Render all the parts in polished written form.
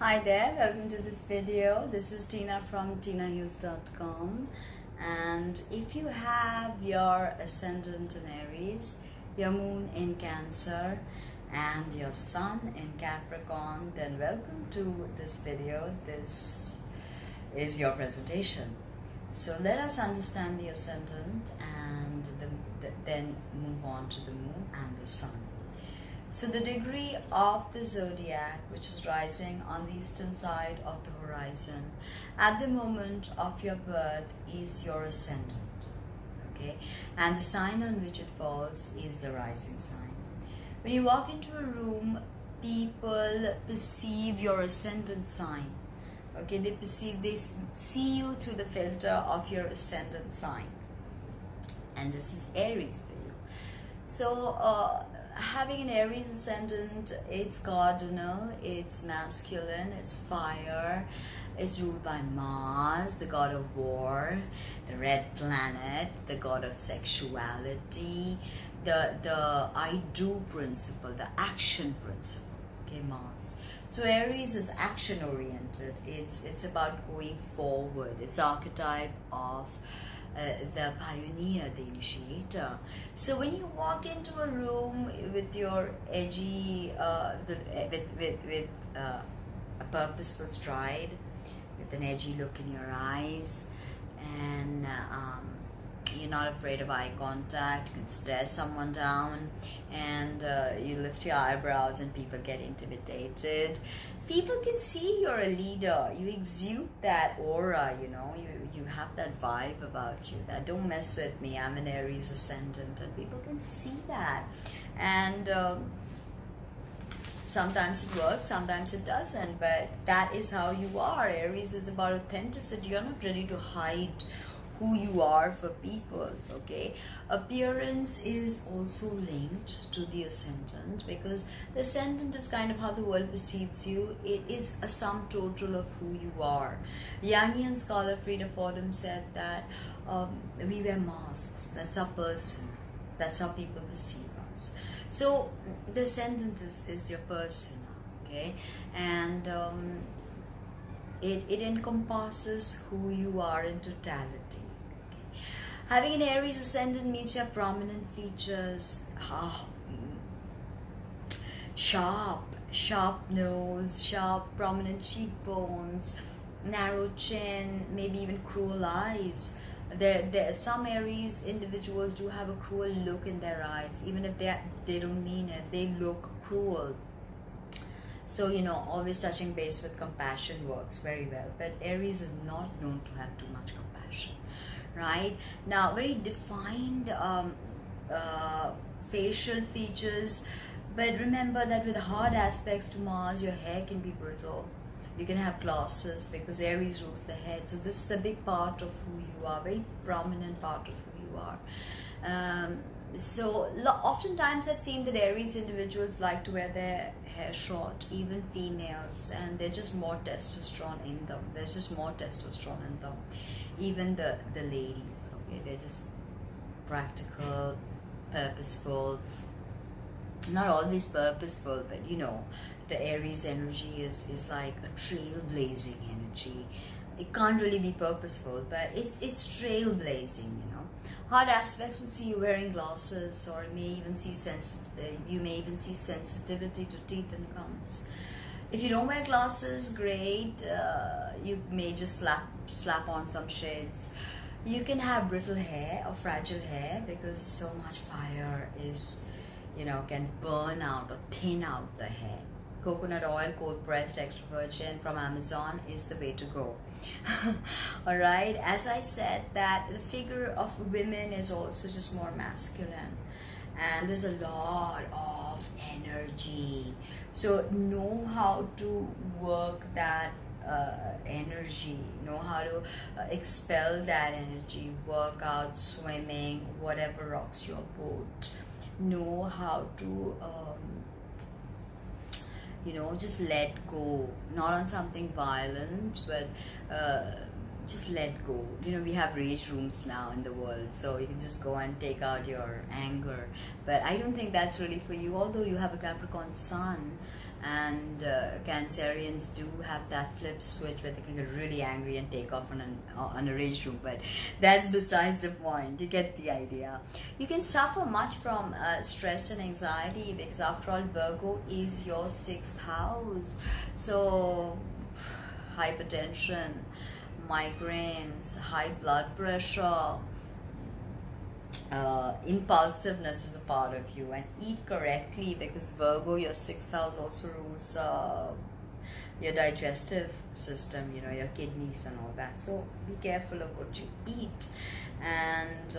Hi there, welcome to this video. This is Tina from tinahills.com, and if you have your ascendant in Aries, your moon in Cancer and your sun in Capricorn, then welcome to this video. This is your presentation. So let us understand the ascendant and then move on to the moon and the sun. So the degree of the zodiac, which is rising on the eastern side of the horizon at the moment of your birth, is your ascendant. Okay, and the sign on which it falls is the rising sign. When you walk into a room, people perceive your ascendant sign. Okay, they see you through the filter of your ascendant sign, and this is Aries for you. So having an Aries ascendant, it's cardinal, it's masculine, it's fire, it's ruled by Mars, the god of war, the red planet, the god of sexuality, the I do principle, the action principle. Okay, Mars. So Aries is action oriented. It's about going forward. It's archetype of the pioneer, the initiator. So when you walk into a room with your edgy, with a purposeful stride, with an edgy look in your eyes, and you're not afraid of eye contact, you can stare someone down, and you lift your eyebrows and people get intimidated. People can see you're a leader. You exude that aura, you have that vibe about you, that don't mess with me, I'm an Aries ascendant, and people can see that. And sometimes it works, sometimes it doesn't, but that is how you are. Aries is about authenticity. You're not ready to hide who you are for people. Okay, appearance is also linked to the ascendant, because the ascendant is kind of how the world perceives you. It is a sum total of who you are. Jungian scholar Frida Fordham said that we wear masks. That's our person, that's how people perceive us. So the ascendant is your person. Okay, and it encompasses who you are in totality. Okay. Having an Aries ascendant means you have prominent features, sharp nose, sharp prominent cheekbones, narrow chin, maybe even cruel eyes. There some Aries individuals do have a cruel look in their eyes, even if they don't mean it. They look cruel. So, always touching base with compassion works very well. But Aries is not known to have too much compassion, right? Now, very defined facial features. But remember that with hard aspects to Mars, your hair can be brittle. You can have glosses because Aries rules the head. So this is a big part of who you are, very prominent part of who you are. So oftentimes I've seen that Aries individuals like to wear their hair short, even females, and there's just more testosterone in them. There's just more testosterone in them. Even the ladies, okay, they're just practical, purposeful, not always purposeful, but the Aries energy is like a trailblazing energy. It can't really be purposeful, but it's trailblazing. Hard aspects will see you wearing glasses, or you may even see sensitivity to teeth and gums. If you don't wear glasses, great. You may just slap on some shades. You can have brittle hair or fragile hair because so much fire is, can burn out or thin out the hair. Coconut oil, cold pressed extra virgin from Amazon is the way to go. Alright, as I said, that the figure of women is also just more masculine, and there's a lot of energy. So know how to work that energy, know how to expel that energy, work out, swimming, whatever rocks your boat. Know how to just let go, not on something violent, but just let go. We have rage rooms now in the world, so you can just go and take out your anger. But I don't think that's really for you, although you have a Capricorn sun and Cancerians do have that flip switch where they can get really angry and take off on a rage room, but that's besides the point. You get the idea. You can suffer much from stress and anxiety, because after all, Virgo is your sixth house. So hypertension, migraines, high blood pressure, impulsiveness is a part of you. And eat correctly, because Virgo, your sixth house, also rules your digestive system, you know, your kidneys and all that. So be careful of what you eat, and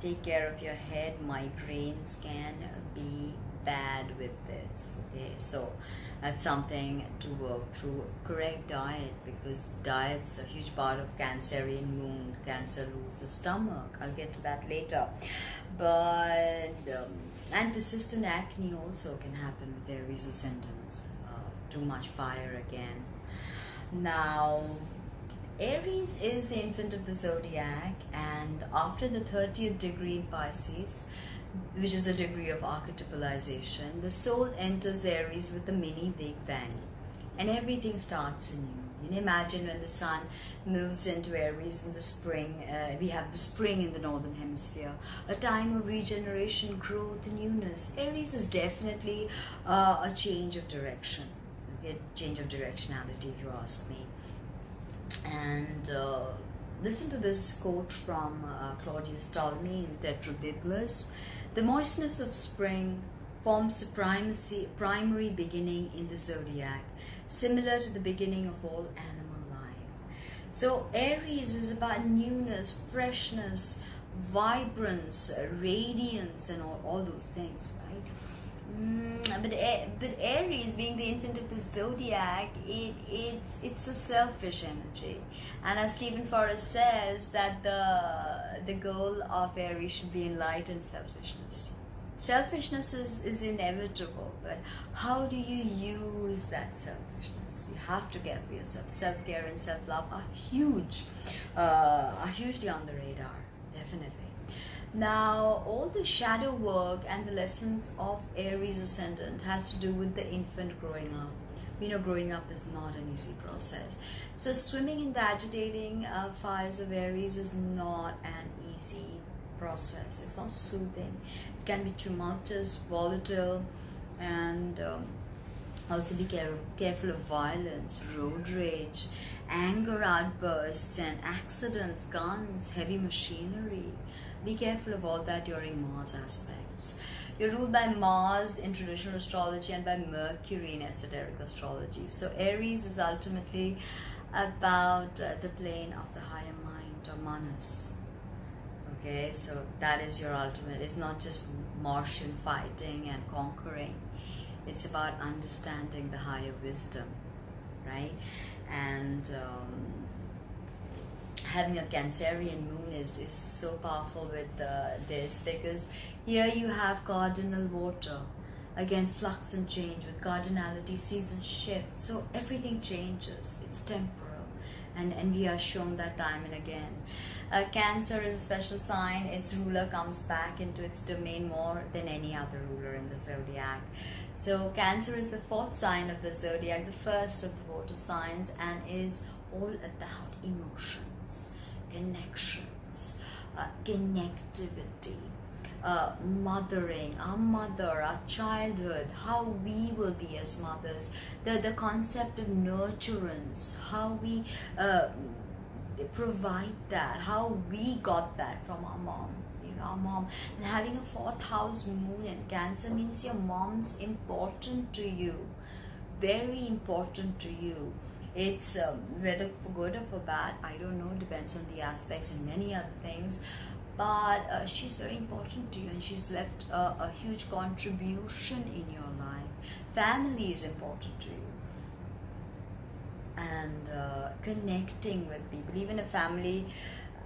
take care of your head. Migraines can be bad with this. Okay, so that's something to work through. Correct diet, because diet's a huge part of Cancerian moon. Cancer rules the stomach. I'll get to that later. But and persistent acne also can happen with Aries ascendants. Too much fire again. Now, Aries is the infant of the zodiac, and after the 30th degree in Pisces, which is a degree of archetypalization, the soul enters Aries with a mini Big Bang, and everything starts anew. You know, imagine when the sun moves into Aries in the spring. We have the spring in the northern hemisphere, a time of regeneration, growth, newness. Aries is definitely a change of direction, okay? Change of directionality, if you ask me. And listen to this quote from Claudius Ptolemy in Tetrabiblos. The moistness of spring forms the primary beginning in the zodiac, similar to the beginning of all animal life. So Aries is about newness, freshness, vibrance, radiance, and all those things, right? But Aries, being the infant of the zodiac, it's a selfish energy, and as Stephen Forrest says, that the goal of Aries should be enlightened selfishness. Selfishness is inevitable, but how do you use that selfishness? You have to care for yourself. Self-care and self-love are hugely on the radar, definitely. Now, all the shadow work and the lessons of Aries ascendant has to do with the infant growing up. We know growing up is not an easy process. So swimming in the agitating fires of Aries is not an easy process. It's not soothing. It can be tumultuous, volatile, and also be careful of violence, road rage, anger outbursts, and accidents, guns, heavy machinery. Be careful of all that during Mars aspects. You're ruled by Mars in traditional astrology and by Mercury in esoteric astrology. So Aries is ultimately about the plane of the higher mind, or Manas. Okay, so that is your ultimate. It's not just Martian fighting and conquering. It's about understanding the higher wisdom, right? And having a Cancerian moon is so powerful with this, because here you have cardinal water. Again, flux and change. With cardinality, seasons shift. So everything changes. It's temporal. And we are shown that time and again. Cancer is a special sign. Its ruler comes back into its domain more than any other ruler in the zodiac. So Cancer is the fourth sign of the zodiac, the first of the water signs, and is all about emotions, connections, connectivity, mothering, our mother, our childhood, how we will be as mothers, the concept of nurturance, how we provide that, how we got that from our mom. Our mom. And having a fourth house moon in Cancer means your mom's important to you, very important to you. It's whether for good or for bad, I don't know, depends on the aspects and many other things, but she's very important to you, and she's left a huge contribution in your life. Family is important to you, and connecting with people. Even a family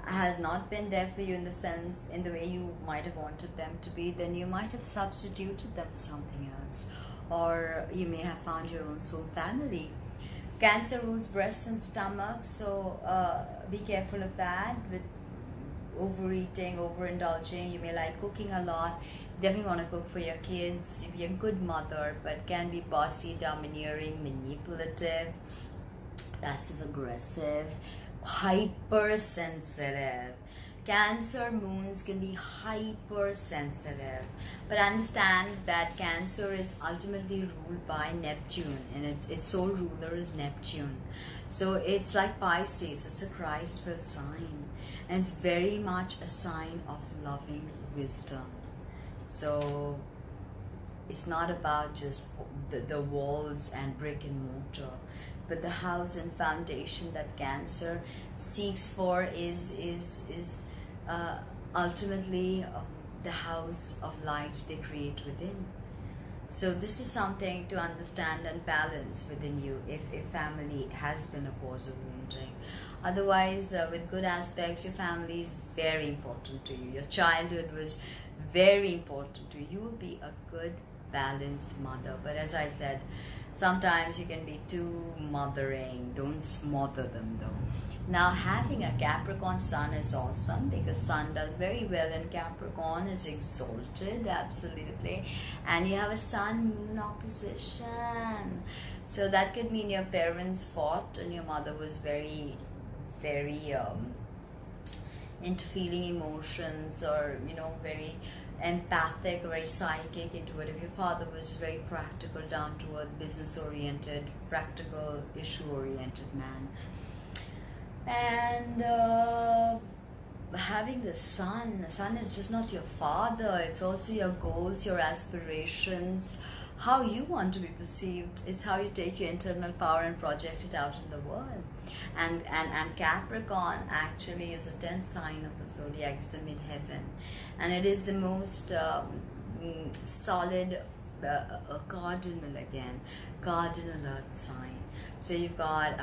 has not been there for you in the way you might have wanted them to be, then you might have substituted them for something else, or you may have found your own soul family. Cancer rules breasts and stomach, so be careful of that. With overeating, overindulging. You may like cooking a lot. You definitely want to cook for your kids. You be a good mother, but can be bossy, domineering, manipulative, passive aggressive, hypersensitive. Cancer moons can be hypersensitive, but understand that Cancer is ultimately ruled by Neptune, and its sole ruler is Neptune. So it's like Pisces, it's a Christ-filled sign, and it's very much a sign of loving wisdom. So it's not about just the walls and brick and mortar, but the house and foundation that Cancer seeks for is ultimately the house of light they create within. So this is something to understand and balance within you if family has been a cause of wounding. Otherwise, with good aspects, your family is very important to you. Your childhood was very important to you. You will be a good, balanced mother. But as I said, sometimes you can be too mothering. Don't smother them though. Now, having a Capricorn Sun is awesome because Sun does very well in Capricorn, is exalted, absolutely. And you have a Sun-Moon opposition. So that could mean your parents fought and your mother was very, very into feeling emotions, or, you know, very empathic, very psychic, intuitive. Your father was very practical, down to earth, business-oriented, practical, issue-oriented man. And having the sun is just not your father, it's also your goals, your aspirations, how you want to be perceived. It's how you take your internal power and project it out in the world. And Capricorn actually is a 10th sign of the zodiac, it's the midheaven, and it is the most solid cardinal earth sign. So you've got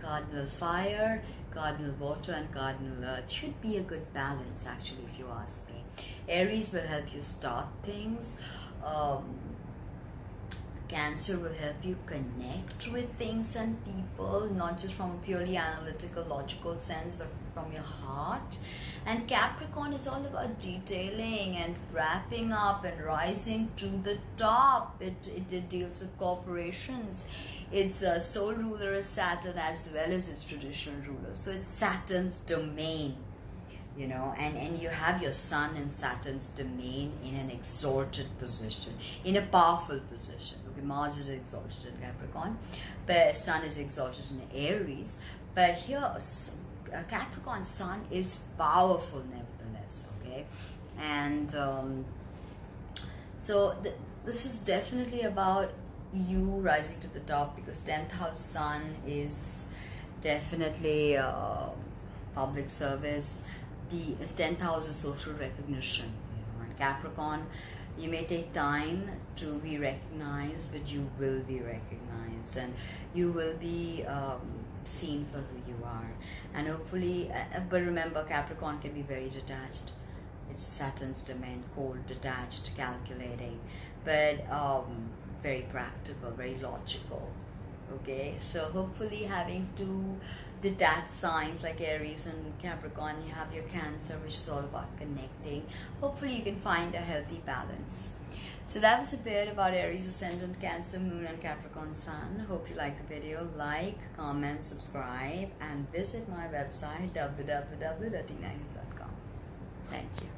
cardinal fire, cardinal water, and cardinal earth. Should be a good balance, actually, if you ask me. Aries will help you start things. Cancer will help you connect with things and people, not just from a purely analytical, logical sense, but from your heart. And Capricorn is all about detailing and wrapping up and rising to the top. It deals with corporations. Its sole ruler is Saturn as well as its traditional ruler. So it's Saturn's domain, you know, and you have your Sun in Saturn's domain in an exalted position, in a powerful position. Okay, Mars is exalted in Capricorn, but Sun is exalted in Aries. But here, Capricorn Sun is powerful nevertheless, okay? And so this is definitely about you rising to the top, because 10th house Sun is definitely public service. The 10th house is social recognition, you know. And Capricorn, you may take time to be recognized, but you will be recognized, and you will be seen for who you are. And hopefully, but remember, Capricorn can be very detached. It's Saturn's domain, cold, detached, calculating, but very practical, very logical. Okay, so hopefully, having two detached signs like Aries and Capricorn, you have your Cancer, which is all about connecting. Hopefully you can find a healthy balance. So that was a bit about Aries Ascendant, Cancer Moon, and Capricorn Sun. Hope you liked the video. Like, comment, subscribe, and visit my website www.dinahills.com. Thank you.